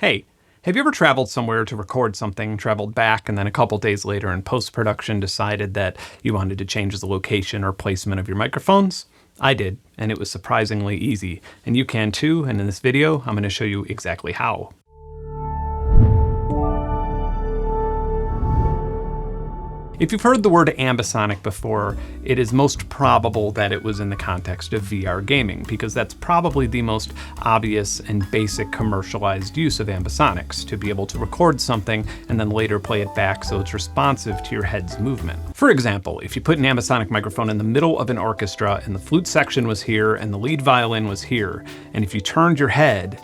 Hey, have you ever traveled somewhere to record something, traveled back, and then a couple days later in post-production decided that you wanted to change the location or placement of your microphones? I did, and it was surprisingly easy. And you can too, and in this video, I'm going to show you exactly how. If you've heard the word ambisonic before, it is most probable that it was in the context of VR gaming, because that's probably the most obvious and basic commercialized use of ambisonics, to be able to record something and then later play it back so it's responsive to your head's movement. For example, if you put an ambisonic microphone in the middle of an orchestra and the flute section was here and the lead violin was here, and if you turned your head,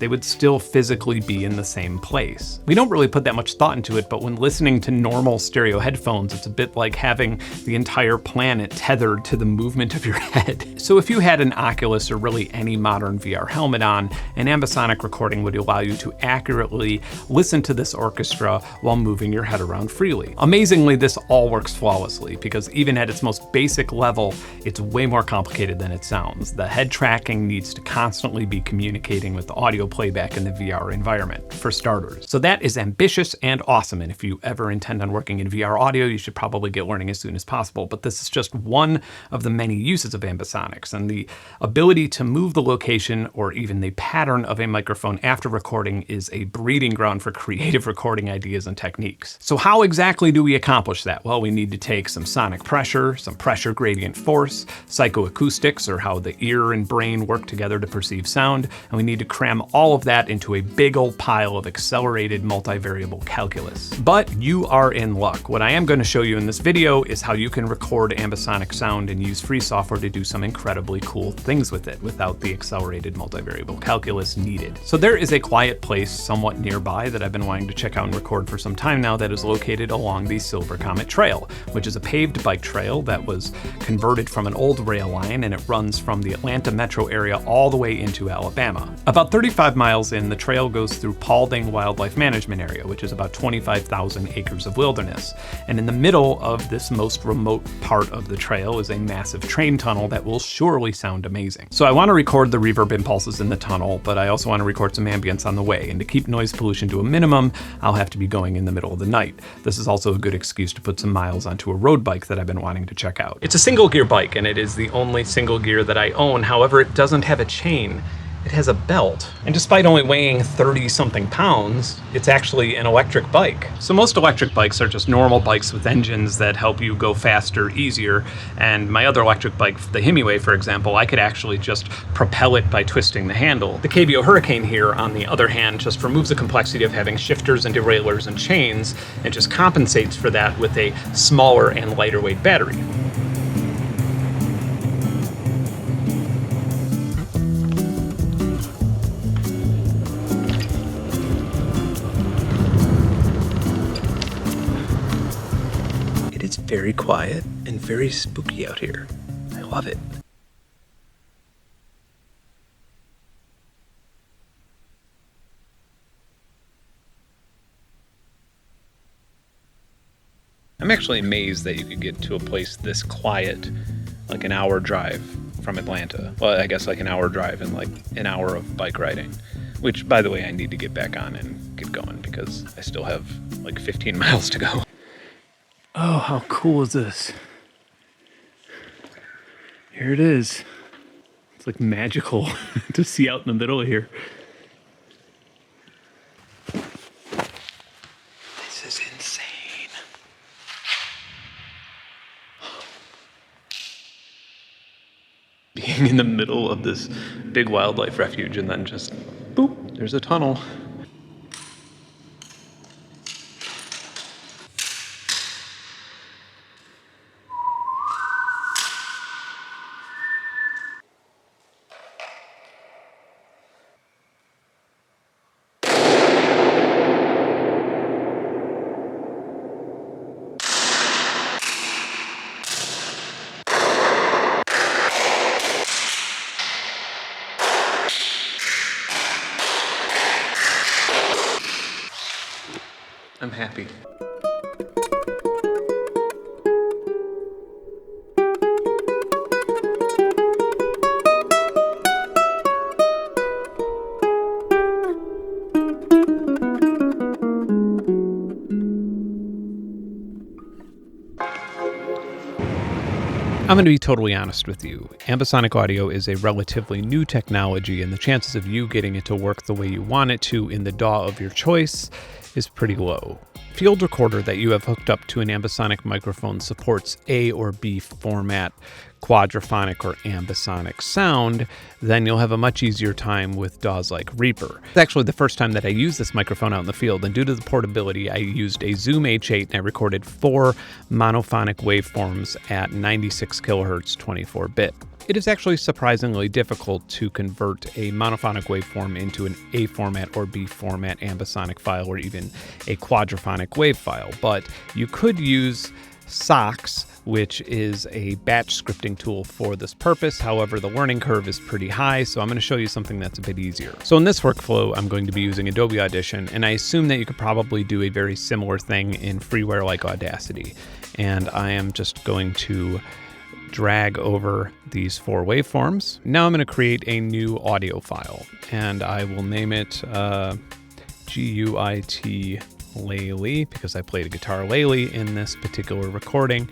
they would still physically be in the same place. We don't really put that much thought into it, but when listening to normal stereo headphones, it's a bit like having the entire planet tethered to the movement of your head. So if you had an Oculus or really any modern VR helmet on, an ambisonic recording would allow you to accurately listen to this orchestra while moving your head around freely. Amazingly, this all works flawlessly, because even at its most basic level, it's way more complicated than it sounds. The head tracking needs to constantly be communicating with the audio playback in the VR environment, for starters. So that is ambitious and awesome, and if you ever intend on working in VR audio, you should probably get learning as soon as possible, but this is just one of the many uses of ambisonics, and the ability to move the location or even the pattern of a microphone after recording is a breeding ground for creative recording ideas and techniques. So how exactly do we accomplish that? Well, we need to take some sonic pressure, some pressure gradient force, psychoacoustics, or how the ear and brain work together to perceive sound, and we need to cram all of that into a big old pile of accelerated multivariable calculus. But you are in luck. What I am going to show you in this video is how you can record ambisonic sound and use free software to do some incredibly cool things with it without the accelerated multivariable calculus needed. So there is a quiet place somewhat nearby that I've been wanting to check out and record for some time now that is located along the Silver Comet Trail, which is a paved bike trail that was converted from an old rail line, and it runs from the Atlanta metro area all the way into Alabama. About 35 miles in, the trail goes through Paulding Wildlife Management Area, which is about 25,000 acres of wilderness. And in the middle of this most remote part of the trail is a massive train tunnel that will surely sound amazing. So I want to record the reverb impulses in the tunnel, but I also want to record some ambience on the way. And to keep noise pollution to a minimum, I'll have to be going in the middle of the night. This is also a good excuse to put some miles onto a road bike that I've been wanting to check out. It's a single gear bike, and it is the only single gear that I own. However, it doesn't have a chain. It has a belt, and despite only weighing 30-something pounds, it's actually an electric bike. So most electric bikes are just normal bikes with engines that help you go faster, easier, and my other electric bike, the Hemiway, for example, I could actually just propel it by twisting the handle. The KBO Hurricane here, on the other hand, just removes the complexity of having shifters and derailleurs and chains, and just compensates for that with a smaller and lighter weight battery. It's very quiet and very spooky out here. I love it. I'm actually amazed that you could get to a place this quiet, like an hour drive from Atlanta. Well, I guess like an hour drive and like an hour of bike riding, which, by the way, I need to get back on and get going because I still have like 15 miles to go. Oh, how cool is this? Here it is. It's like magical to see out in the middle of here. This is insane. Being in the middle of this big wildlife refuge and then just, boop, there's a tunnel. I'm happy. I'm going to be totally honest with you. Ambisonic audio is a relatively new technology, and the chances of you getting it to work the way you want it to in the DAW of your choice is pretty low. Field recorder that you have hooked up to an Ambisonic microphone supports A or B format, quadraphonic or ambisonic sound, then you'll have a much easier time with DAWs like Reaper. It's actually the first time that I used this microphone out in the field, and due to the portability, I used a Zoom H8 and I recorded 4 monophonic waveforms at 96 kilohertz 24-bit. It is actually surprisingly difficult to convert a monophonic waveform into an A format or B format ambisonic file or even a quadraphonic wave file, but you could use SOX, which is a batch scripting tool for this purpose. However, the learning curve is pretty high, so I'm going to show you something that's a bit easier. So in this workflow, I'm going to be using Adobe Audition, and I assume that you could probably do a very similar thing in freeware like Audacity. And I am just going to drag over these 4 waveforms. Now I'm going to create a new audio file, and I will name it GUIT Lately, because I played a guitar lately in this particular recording.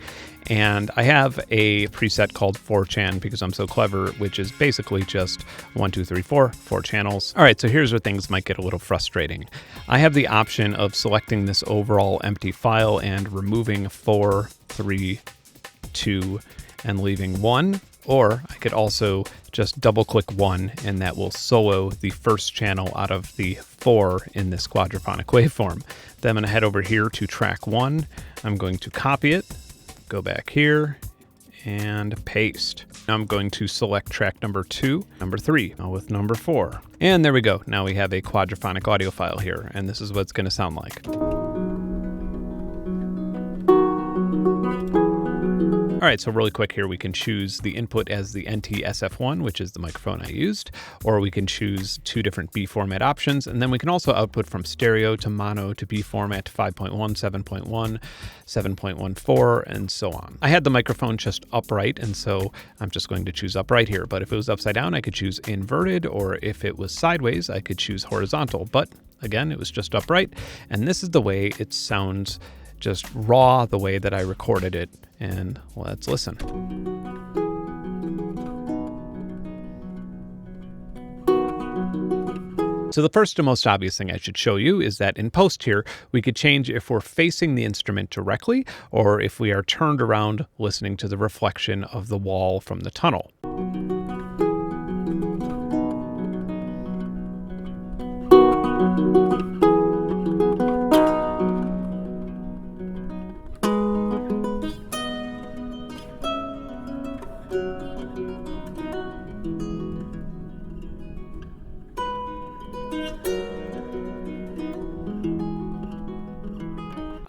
And I have a preset called 4chan because I'm so clever, which is basically just 1, 2, 3, 4 channels. All right, so here's where things might get a little frustrating. I have the option of selecting this overall empty file and removing 4, 3, 2, and leaving 1, or I could also just double click 1 and that will solo the first channel out of the 4 in this quadraphonic waveform. Then I'm going to head over here to track 1. I'm going to copy it, go back here, and paste. Now I'm going to select track number 2, number 3, with number 4. And there we go. Now we have a quadraphonic audio file here, and this is what it's going to sound like. All right, so really quick here, we can choose the input as the NT-SF1, which is the microphone I used, or we can choose 2 different B format options, and then we can also output from stereo to mono to B format to 5.1, 7.1, 7.14, and so on. I had the microphone just upright, and so I'm just going to choose upright here, but if it was upside down, I could choose inverted, or if it was sideways, I could choose horizontal, but again, it was just upright, and this is the way it sounds, just raw, the way that I recorded it. And let's listen. So the first and most obvious thing I should show you is that in post here, we could change if we're facing the instrument directly or if we are turned around listening to the reflection of the wall from the tunnel.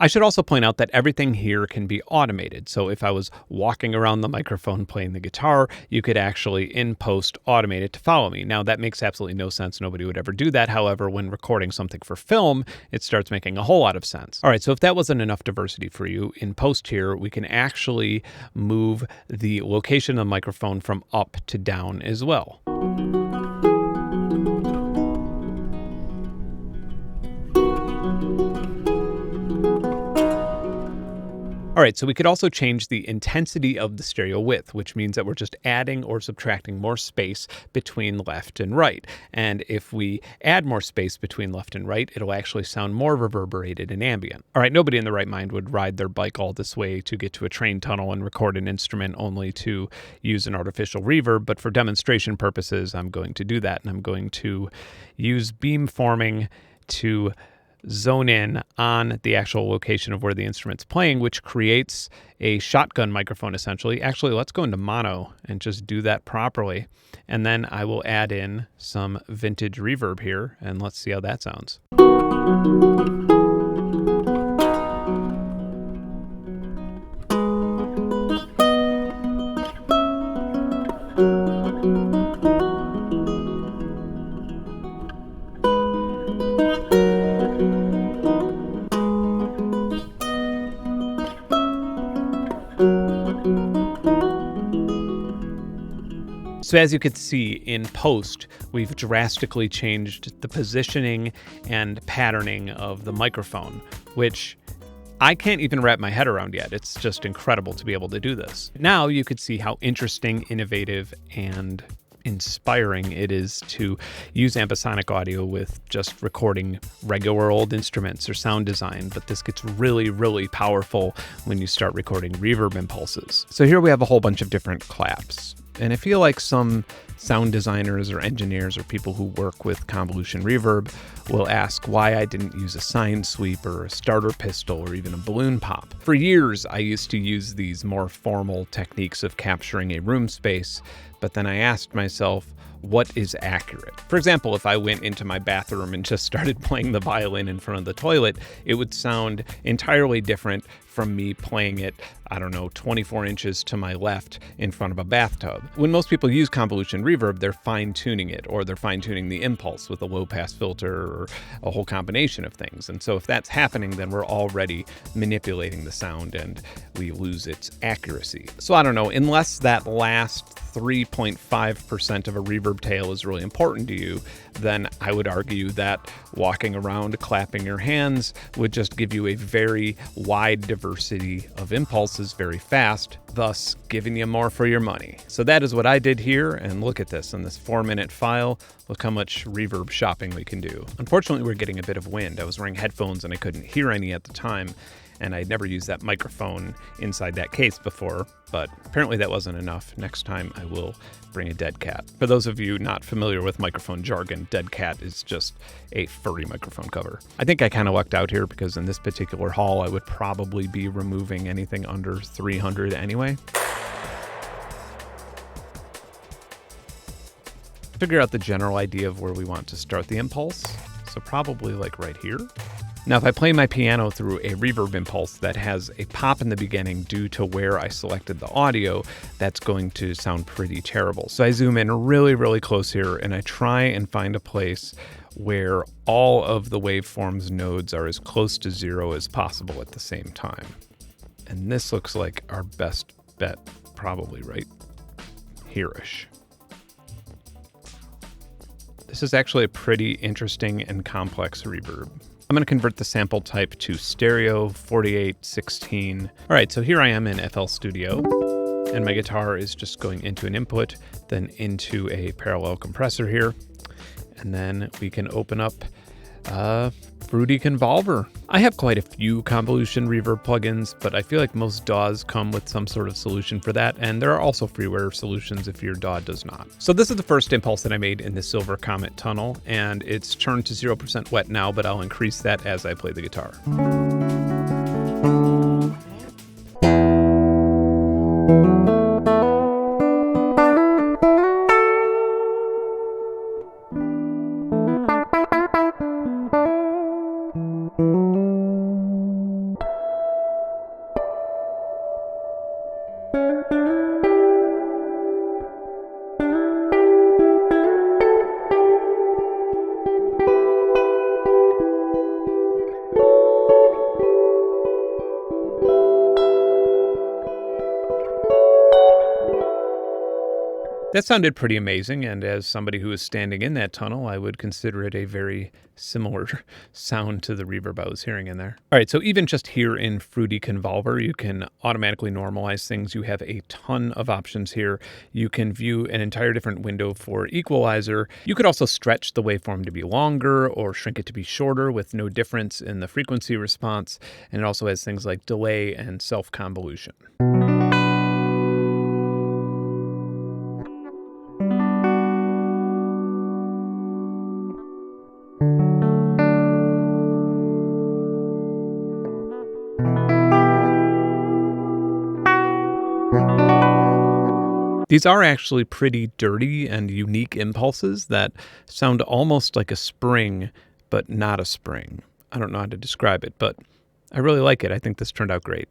I should also point out that everything here can be automated. So if I was walking around the microphone playing the guitar, you could actually in post automate it to follow me. Now that makes absolutely no sense. Nobody would ever do that. However, when recording something for film, it starts making a whole lot of sense. All right, so if that wasn't enough diversity for you, in post here, we can actually move the location of the microphone from up to down as well. All right, so we could also change the intensity of the stereo width, which means that we're just adding or subtracting more space between left and right. And if we add more space between left and right, it'll actually sound more reverberated and ambient. All right, nobody in their right mind would ride their bike all this way to get to a train tunnel and record an instrument only to use an artificial reverb, but for demonstration purposes, I'm going to do that, and I'm going to use beamforming to zone in on the actual location of where the instrument's playing, which creates a shotgun microphone essentially. Actually, let's go into mono and just do that properly. And then I will add in some vintage reverb here, and let's see how that sounds. So as you can see in post, we've drastically changed the positioning and patterning of the microphone, which I can't even wrap my head around yet. It's just incredible to be able to do this. Now you could see how interesting, innovative, and inspiring it is to use ambisonic audio with just recording regular old instruments or sound design, but this gets really, really powerful when you start recording reverb impulses. So here we have a whole bunch of different claps, and I feel like some sound designers or engineers or people who work with convolution reverb will ask why I didn't use a sine sweep or a starter pistol or even a balloon pop. For years, I used to use these more formal techniques of capturing a room space, but then I asked myself, what is accurate? For example, if I went into my bathroom and just started playing the violin in front of the toilet, it would sound entirely different from me playing it, 24 inches to my left in front of a bathtub. When most people use convolution reverb, they're fine-tuning it, or they're fine-tuning the impulse with a low-pass filter or a whole combination of things. And so if that's happening, then we're already manipulating the sound and we lose its accuracy. So I don't know, unless that last 3.5% of a reverb tail is really important to you, then I would argue that walking around clapping your hands would just give you a very wide diversity of impulses very fast, thus giving you more for your money. So that is what I did here, and look at this in this 4-minute file. Look how much reverb shopping we can do. Unfortunately, we're getting a bit of wind. I was wearing headphones and I couldn't hear any at the time, and I'd never used that microphone inside that case before, but apparently that wasn't enough. Next time I will bring a dead cat. For those of you not familiar with microphone jargon, dead cat is just a furry microphone cover. I think I kind of lucked out here because in this particular haul, I would probably be removing anything under 300 anyway. Figure out the general idea of where we want to start the impulse. So probably like right here. Now, if I play my piano through a reverb impulse that has a pop in the beginning due to where I selected the audio, that's going to sound pretty terrible. So I zoom in really, really close here, and I try and find a place where all of the waveform's nodes are as close to 0 as possible at the same time. And this looks like our best bet, probably right here-ish. This is actually a pretty interesting and complex reverb. I'm going to convert the sample type to stereo 4816. All right, so here I am in FL Studio, and my guitar is just going into an input, then into a parallel compressor here, and then we can open up Fruity Convolver. I have quite a few convolution reverb plugins, but I feel like most DAWs come with some sort of solution for that, and there are also freeware solutions if your DAW does not. So this is the first impulse that I made in the Silver Comet tunnel, and it's turned to 0% wet now, but I'll increase that as I play the guitar. That sounded pretty amazing, and as somebody who is standing in that tunnel, I would consider it a very similar sound to the reverb I was hearing in there. All right, so even just here in Fruity Convolver, you can automatically normalize things. You have a ton of options here. You can view an entire different window for equalizer. You could also stretch the waveform to be longer or shrink it to be shorter with no difference in the frequency response, and it also has things like delay and self-convolution. These are actually pretty dirty and unique impulses that sound almost like a spring, but not a spring. I don't know how to describe it, but I really like it. I think this turned out great.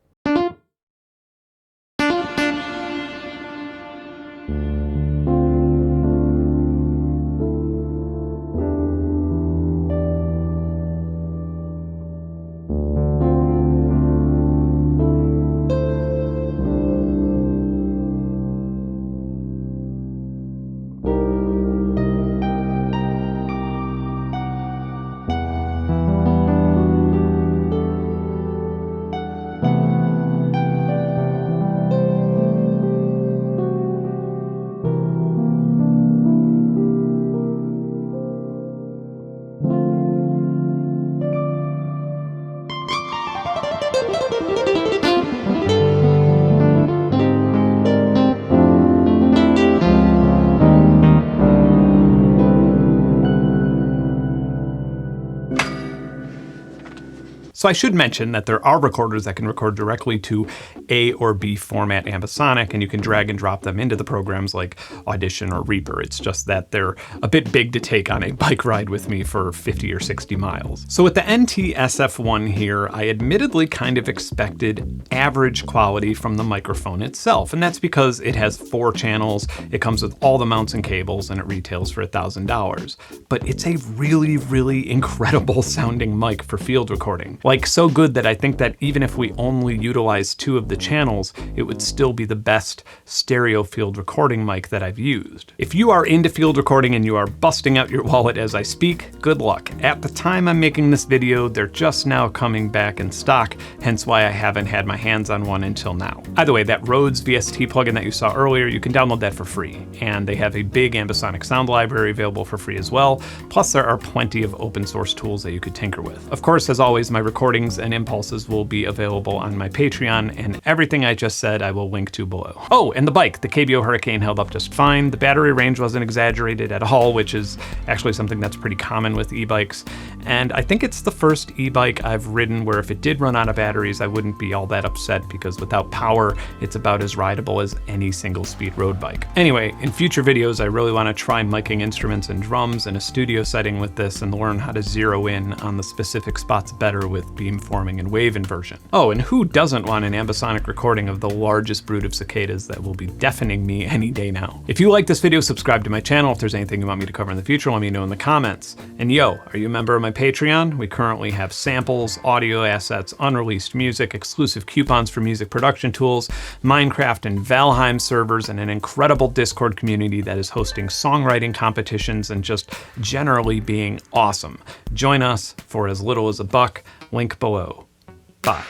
So I should mention that there are recorders that can record directly to A or B format ambisonic, and you can drag and drop them into the programs like Audition or Reaper. It's just that they're a bit big to take on a bike ride with me for 50 or 60 miles. So with the NT-SF1 here, I admittedly kind of expected average quality from the microphone itself, and that's because it has 4 channels, it comes with all the mounts and cables, and it retails for $1,000. But it's a really, really incredible sounding mic for field recording. Like, so good that I think that even if we only utilize 2 of the channels, it would still be the best stereo field recording mic that I've used. If you are into field recording and you are busting out your wallet as I speak, good luck. At the time I'm making this video, they're just now coming back in stock, hence why I haven't had my hands on one until now. Either way, that Rhodes VST plugin that you saw earlier, you can download that for free, and they have a big Ambisonic sound library available for free as well, plus there are plenty of open source tools that you could tinker with. Of course, as always, my recordings and impulses will be available on my Patreon, and everything I just said I will link to below. Oh, and the bike, the KBO Hurricane, held up just fine. The battery range wasn't exaggerated at all, which is actually something that's pretty common with e-bikes, and I think it's the first e-bike I've ridden where if it did run out of batteries, I wouldn't be all that upset, because without power, it's about as rideable as any single speed road bike. Anyway, in future videos, I really want to try miking instruments and drums in a studio setting with this and learn how to zero in on the specific spots better with beamforming and wave inversion. Oh, and who doesn't want an ambisonic recording of the largest brood of cicadas that will be deafening me any day now? If you like this video, subscribe to my channel. If there's anything you want me to cover in the future, let me know in the comments. And yo, are you a member of my Patreon? We currently have samples, audio assets, unreleased music, exclusive coupons for music production tools, Minecraft and Valheim servers, and an incredible Discord community that is hosting songwriting competitions and just generally being awesome. Join us for as little as $1. Link below. Bye.